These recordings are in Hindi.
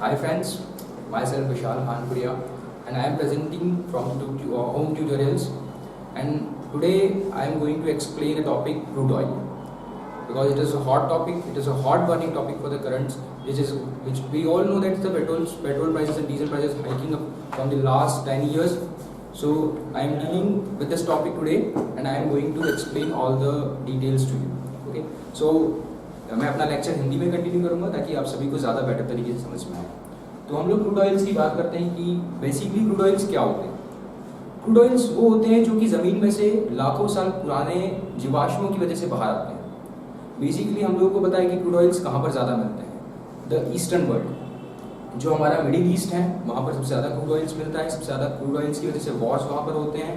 Hi friends, myself Vishal Khanpuria and I am presenting from Home Tutorials, and today I am going to explain a topic, crude oil, because it is a hot topic, it is a hot burning topic for the currents, which we all know that the petrol prices and diesel prices hiking up from the last 10 years. So I am dealing with this topic today and I am going to explain all the details to you. Okay, so मैं अपना लेक्चर हिंदी में कंटिन्यू करूंगा ताकि आप सभी को ज़्यादा बेटर तरीके से समझ में आए। तो हम लोग क्रूड ऑयल्स की बात करते हैं कि बेसिकली क्रूड ऑयल्स क्या होते हैं। क्रूड ऑयल्स वो होते हैं जो कि ज़मीन में से लाखों साल पुराने जीवाश्मों की वजह से बाहर आते हैं। बेसिकली हम लोगों को पता है कि क्रूड ऑयल्स कहाँ पर ज़्यादा मिलते हैं। द ईस्टर्न वर्ल्ड, जो हमारा मिडिल ईस्ट है, वहाँ पर सबसे ज़्यादा क्रूड ऑयल्स मिलता है। सबसे ज़्यादा क्रूड ऑयल्स की वजह से वॉर्स वहाँ पर होते हैं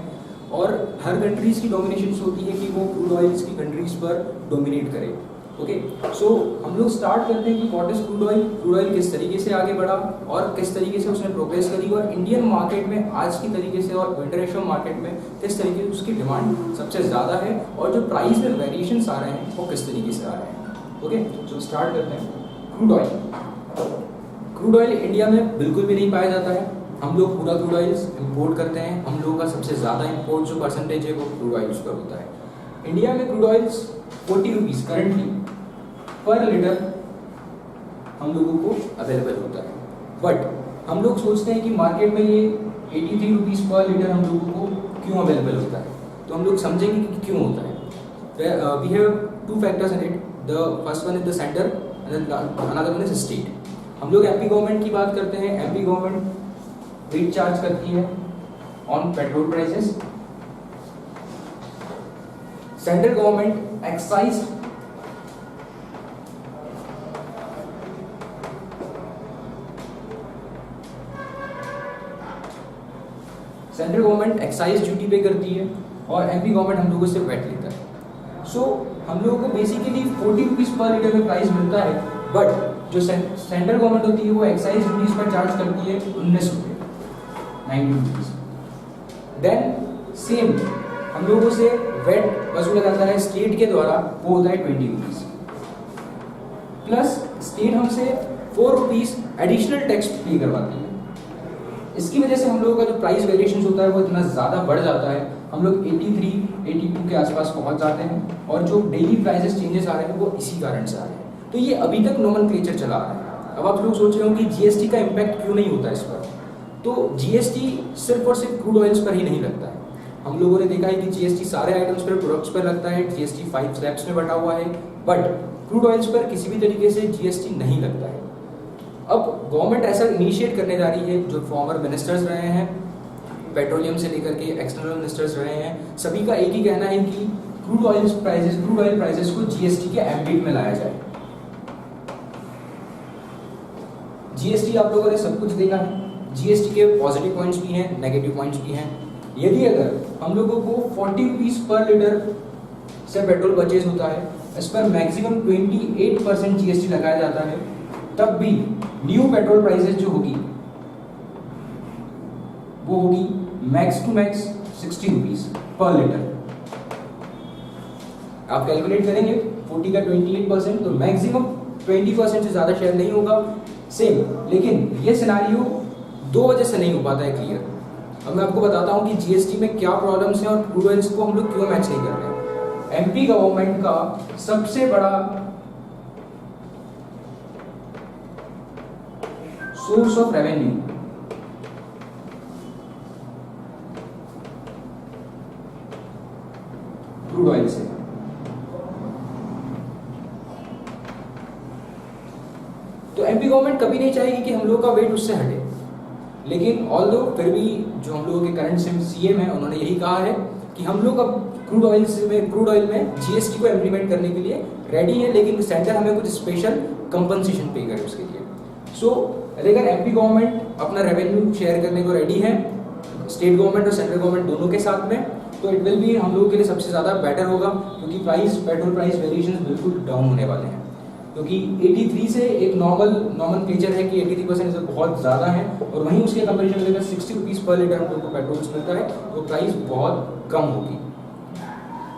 और हर कंट्रीज़ की डोमिनेशन होती है कि वो क्रूड ऑयल्स की कंट्रीज़ पर डोमिनेट करे। ओके, सो हम लोग स्टार्ट करते हैं कि what is crude oil, crude oil किस तरीके से आगे बढ़ा और किस तरीके से उसने प्रोग्रेस करी और इंडियन मार्केट में आज की तरीके से और इंटरनेशनल मार्केट में किस तरीके से उसकी डिमांड सबसे ज़्यादा है और जो प्राइस में वेरिएशंस आ रहे हैं वो किस तरीके से आ रहे हैं। ओके, सो स्टार्ट करते हैं। Crude oil, crude oil India में बिल्कुल भी नहीं पाया जाता है। हम लोग पूरा क्रूड ऑयल्स इम्पोर्ट करते हैं। हम लोगों का सबसे ज़्यादा इम्पोर्ट जो परसेंटेज है वो क्रूड ऑयल्स पर होता है। इंडिया में क्रूड ऑयल्स 40 रुपीज़ करंटली पर लीटर हम लोगों को अवेलेबल होता है, बट हम लोग सोचते हैं कि मार्केट में ये 83 रुपीज़ पर लीटर हम लोगों को क्यों अवेलेबल होता है। तो हम लोग समझेंगे कि क्यों होता है। We have two factors in it. The first one is the centre and another one is state. हम लोग एमपी गवर्नमेंट की बात करते हैं। एमपी गवर्नमेंट रेट चार्ज करती है on petrol prices. Central government excise central government excise duty पे करती है और एमपी गवर्नमेंट हम लोगों से वेट लेता है। सो हम लोगों को बेसिकली 40 रुपीज़ पर लीटर में प्राइस मिलता है, बट जो सेंट्रल गवर्नमेंट होती है वो एक्साइज ड्यूटीज पर चार्ज करती है 19 रुपये, 90 रुपीज़। देन सेम हम लोगों से वेट वसूला जाता है स्टेट के द्वारा, वो होता है 20 रुपीज़, प्लस स्टेट हमसे 4 रुपीज़ एडिशनल टैक्स पे करवाती है। इसकी वजह से हम लोगों का जो प्राइस वेरिएशन होता है वो इतना ज़्यादा बढ़ जाता है, हम लोग 83, 82 के आसपास पहुंच जाते हैं और जो डेली प्राइसेस चेंजेस आ रहे हैं वो इसी कारण से आ रहे हैं। तो ये अभी तक नॉमेनक्लेचर चला आ रहा है। अब आप लोग सोच रहे हो कि जीएसटी का इम्पैक्ट क्यों नहीं होता इस पर। तो जीएसटी सिर्फ और सिर्फ क्रूड ऑयल्स पर ही नहीं लगता है। हम लोगों ने देखा है कि जीएसटी सारे आइटम्स पर, प्रोडक्ट्स पर लगता है। जीएसटी 5 स्लैब्स में बटा हुआ है, बट क्रूड ऑयल्स पर किसी भी तरीके से जीएसटी नहीं लगता है। अब गवर्नमेंट ऐसा इनिशिएट करने जा रही है, जो फॉर्मर मिनिस्टर्स रहे हैं, पेट्रोलियम से लेकर के एक्सटर्नल मिनिस्टर्स रहे हैं, सभी का एक ही कहना है कि क्रूड ऑयल प्राइसेस को जीएसटी के एम्बिट में लाया जाए। जीएसटी आप लोगों ने सब कुछ देखा है। जीएसटी के पॉजिटिव पॉइंट्स भी हैं, नेगेटिव पॉइंट्स भी हैं। यदि अगर हम लोगों को 40 रुपीज़ पर लीटर से पेट्रोल परचेज होता है, इस पर मैक्सिमम 28% जीएसटी लगाया जाता है, तब भी न्यू पेट्रोल प्राइसेस जो होगी वो होगी मैक्स टू मैक्स 60 रुपीज़ पर लीटर। आप कैलकुलेट करेंगे 40 का 28%, तो मैक्सिमम 20% से ज़्यादा शेयर नहीं होगा सेम। लेकिन ये सिनारियो दो वजह से नहीं हो पाता है क्लियर। अब मैं आपको बताता हूँ कि जीएसटी में क्या प्रॉब्लम्स हैं और क्रूड ऑयल्स को हम लोग क्यों मैच नहीं कर रहे हैं। एमपी गवर्नमेंट का सबसे बड़ा source of revenue crude oil से। तो एमपी गवर्नमेंट कभी नहीं चाहेगी कि हम लोग का वेट उससे हटे, लेकिन ऑल्दो फिर भी जो हम लोगों के करंट सीएम है उन्होंने यही कहा है कि हम लोग अब क्रूड ऑयल में जीएसटी को इम्प्लीमेंट करने के लिए रेडी है, लेकिन सेंटर हमें कुछ स्पेशल कंपनसेशन पे करे उसके लिए। सो अगर एमपी गवर्नमेंट अपना रेवेन्यू शेयर करने को रेडी है स्टेट गवर्नमेंट और सेंट्रल गवर्नमेंट दोनों के साथ में, तो इट विल बी हम लोगों के लिए सबसे ज़्यादा बेटर होगा, क्योंकि पेट्रोल प्राइस वेरिएशन बिल्कुल डाउन होने वाले हैं। क्योंकि 83 से एक नॉर्मल है कि 83% से बहुत ज़्यादा है, और वहीं उसके कंपेरिजन में अगर 60 रुपीज़ पर लीटर हम लोग को पेट्रोल मिलता है तो प्राइस बहुत कम होगी।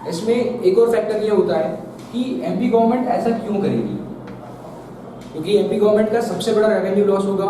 इसमें एक और फैक्टर ये होता है कि एमपी गवर्नमेंट ऐसा क्यों करेगी। क्योंकि एमपी गवर्नमेंट का सबसे बड़ा रेवेन्यू लॉस होगा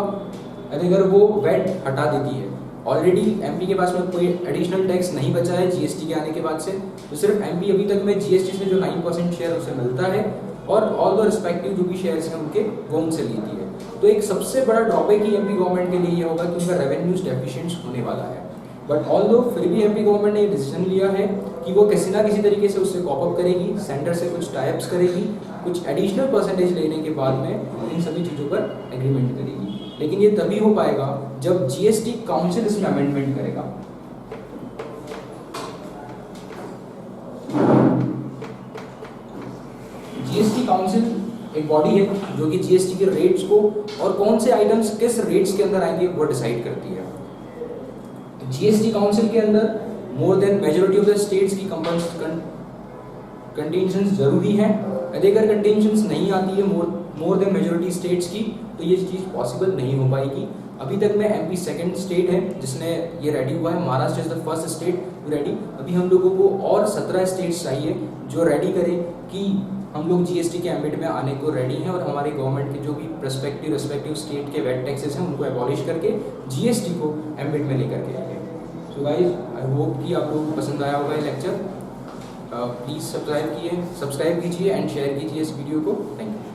अगर वो वैट हटा देती है। ऑलरेडी एमपी के पास में कोई एडिशनल टैक्स नहीं बचा है जीएसटी के आने के बाद से, तो सिर्फ एमपी अभी तक में जीएसटी से जो 9% शेयर उसे मिलता है और ऑल द रिस्पेक्टिव जो भी शेयर्स हैं उनके वो उनसे लेती है। तो एक सबसे बड़ा ड्रॉबैक ही एमपी गवर्नमेंट के लिए ये होगा कि उनका रेवेन्यूज डेफिशिएंट होने वाला है। बट ऑल्दो फिर भी एमपी गवर्नमेंट ने डिसीजन लिया है कि वो किसी ना किसी तरीके से उससे कॉप अप करेगी, सेंटर से कुछ टाइप्स करेगी, कुछ एडिशनल परसेंटेज लेने के बाद में इन सभी चीज़ों पर एग्रीमेंट करेगी। लेकिन ये तभी हो पाएगा जब जीएसटी काउंसिल इसमें अमेंडमेंट करेगा। जीएसटी काउंसिल एक बॉडी है जो कि जीएसटी के रेट्स को और कौन से आइटम्स किस रेट्स के अंदर आएंगे वो डिसाइड करती है। जीएसटी काउंसिल के अंदर more than majority of the states की कंटेंशंस जरूरी है। अगर कंटेंशंस नहीं आती है मोर देन मेजॉरिटी स्टेट्स की तो ये चीज़ पॉसिबल नहीं हो पाएगी। अभी तक में एमपी सेकंड स्टेट है जिसने ये रेडी हुआ है, Maharashtra is the first state ready. अभी हम लोगों को और 17 स्टेट्स चाहिए जो रेडी करें कि हम लोग जीएसटी के एम्बिट में आने को रेडी हैं और हमारे गवर्नमेंट के जो भी रिस्पेक्टिव स्टेट के वेट टैक्सेस हैं उनको एबॉलिश करके जीएसटी को एम्बिट में लेकर के आए। सो गाइस आई होप कि आप लोगों को पसंद आया होगा ये लेक्चर। प्लीज़ सब्सक्राइब कीजिए एंड शेयर कीजिए इस वीडियो को। Thank you.